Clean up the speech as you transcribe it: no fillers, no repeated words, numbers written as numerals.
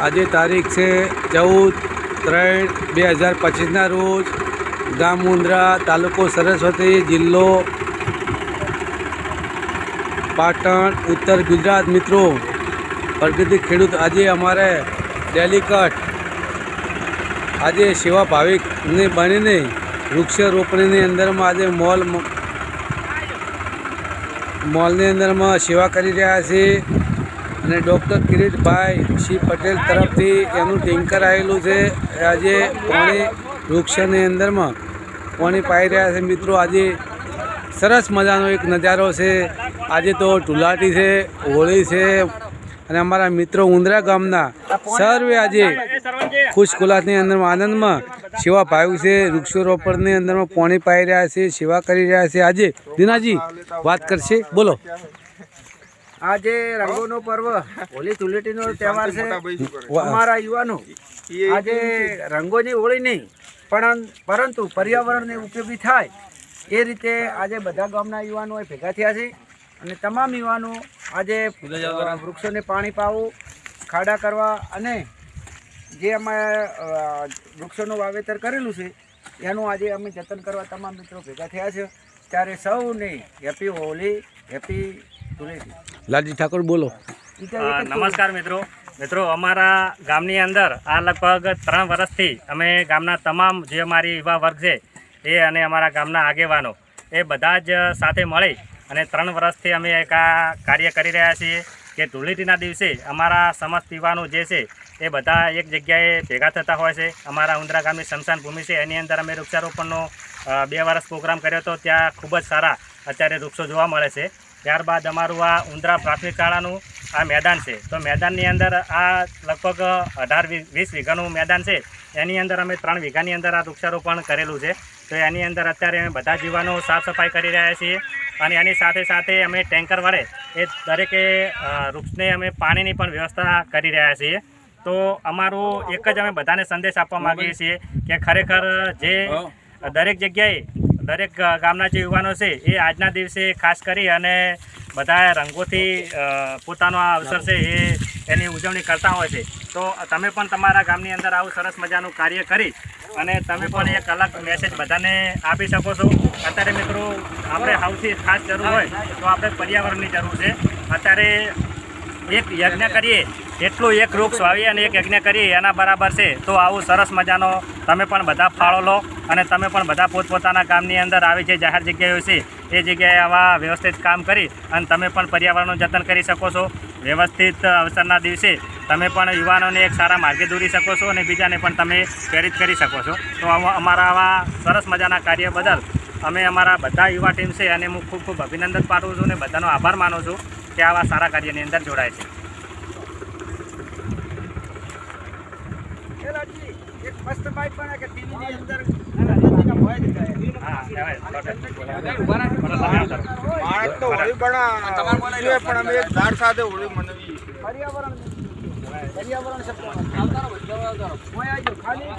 આજે તારીખ છે 14/3/2025 રોજ ગામ મુંદ્રા, તાલુકો સરસ્વતી, જિલ્લો પાટણ, ઉત્તર ગુજરાત। મિત્રો, પ્રગતિ ખેડૂત આજે અમારે ડેલિકટ આજે સેવા ભાવિકને બનીને વૃક્ષારોપણની અંદરમાં આજે મોલની અંદરમાં સેવા કરી રહ્યા છે અને ડૉક્ટર કિરીટભાઈ સી પટેલ તરફથી એનું ટેન્કર આવેલું છે। આજે પાણી વૃક્ષની અંદરમાં પાણી પાઈ રહ્યા છે। મિત્રો, આજે સરસ મજાનો એક નજારો છે। આજે તો ઢુલાટી છે, હોળી છે અને અમારા મિત્રો ઉંદરા ગામના સર્વે આજે ખુશખુલાસની અંદરમાં આનંદમાં સેવા ભાવ્યું છે। વૃક્ષારોપણની અંદરમાં પાણી પાઈ રહ્યા છે, સેવા કરી રહ્યા છે। આજે દીનાજી વાત કરશે, બોલો। આજે રંગોનો પર્વ હોળી ધૂળેટીનો તહેવાર છે। અમારા યુવાનો આજે રંગોની હોળી નહીં પરંતુ પર્યાવરણને ઉપયોગી થાય એ રીતે આજે બધા ગામના યુવાનો ભેગા થયા છે અને તમામ યુવાનો આજે વૃક્ષોને પાણી પાવું, ખાડા કરવા અને જે અમે વૃક્ષોનું વાવેતર કરેલું છે એનું આજે અમે જતન કરવા તમામ મિત્રો ભેગા થયા છે। ત્યારે સૌને હેપી હોળી, હેપી ધૂળેટી। લાલજી ઠાકોર, બોલો। નમસ્કાર મિત્રો, અમારા ગામની અંદર આ લગભગ 3 વર્ષથી અમે ગામના તમામ જે અમારી યુવા વર્ગ છે એ અને અમારા ગામના આગેવાનો એ બધા જ સાથે મળી અને 3 વર્ષથી અમે એક આ કાર્ય કરી રહ્યા છીએ કે ધૂળેટીના દિવસે અમારા સમસ્ત યુવાનો જે છે એ બધા એક જગ્યાએ ભેગા થતા હોય છે। અમારા ઉંદરા ગામની સ્મશાન ભૂમિ છે એની અંદર અમે વૃક્ષારોપણનો 2 વર્ષ પ્રોગ્રામ કર્યો હતો। ત્યાં ખૂબ જ સારા અત્યારે વૃક્ષો જોવા મળે છે। ત્યારબાદ અમારું આ ઉંદરા પ્રાથમિક શાળાનું આ મેદાન છે, તો મેદાનની અંદર આ લગભગ 18-20 વીઘાનું મેદાન છે। એની અંદર અમે 3 વીઘાની અંદર આ વૃક્ષારોપણ કરેલું છે। તો એની અંદર અત્યારે અમે બધા જીવાનો સાફ સફાઈ કરી રહ્યા છીએ અને એની સાથે સાથે અમે ટેન્કર વડે એ દરેકે વૃક્ષને અમે પાણીની પણ વ્યવસ્થા કરી રહ્યા છીએ। તો અમારું એક જ અમે બધાને સંદેશ આપવા માગીએ છીએ કે ખરેખર જે દરેક જગ્યાએ દરેક ગામના જે યુવાનો છે એ આજના દિવસે ખાસ કરી અને બધા રંગોથી પોતાનો આ અવસર છે એની ઉજવણી કરતા હોય છે। તો તમે પણ તમારા ગામની અંદર આવું સરસ મજાનું કાર્ય કરી અને તમે પણ એક અલગ મેસેજ બધાને આપી શકો છો। અત્યારે મિત્રો આપણે સૌથી ખાસ જરૂર હોય તો આપણે પર્યાવરણની જરૂર છે। અત્યારે એક યજ્ઞ કરીએ એટલું એક વૃક્ષ વાવીએ અને એક યજ્ઞ કરીએ એના બરાબર છે। તો આવું સરસ મજાનો તમે પણ બધા ફાળો લો અને તમે પણ બધા પોતપોતાના ગામની અંદર આવી જે જાહેર જગ્યાઓ છે એ જગ્યાએ આવા વ્યવસ્થિત કામ કરી અને તમે પણ પર્યાવરણનું જતન કરી શકો છો। વ્યવસ્થિત અવસરના દિવસે તમે પણ યુવાનોને એક સારા માર્ગે દોરી શકો છો અને બીજાને પણ તમે પ્રેરિત કરી શકો છો। તો અમારા આવા સરસ મજાના કાર્ય બદલ અમે અમારા બધા યુવા ટીમ છે અને હું ખૂબ અભિનંદન પાઠવું છું અને બધાનો આભાર માનું છું કે આવા સારા કાર્યની અંદર જોડાય છે। એક મસ્ત બાઈક પણ કે ટીવીની અંદર નદીના ભોય દેખાય। હા, માણસ તો હોળી પણ અમે એક ઝાડ સાથે હોળી મનાવી। પર્યાવરણ શબ્દ આવતારો ખાલી